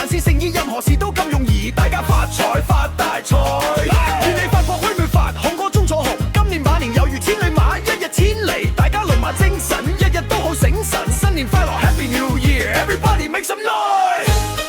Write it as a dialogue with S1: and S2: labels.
S1: 凡事誠意，任何事都咁容易，大家發財發大財。願你發國虛沒發，紅歌中坐紅。今年馬年有如千里馬，一日千里，大家龍馬精神，日日都好醒神。新年快樂 Happy New Year，Everybody make some noise。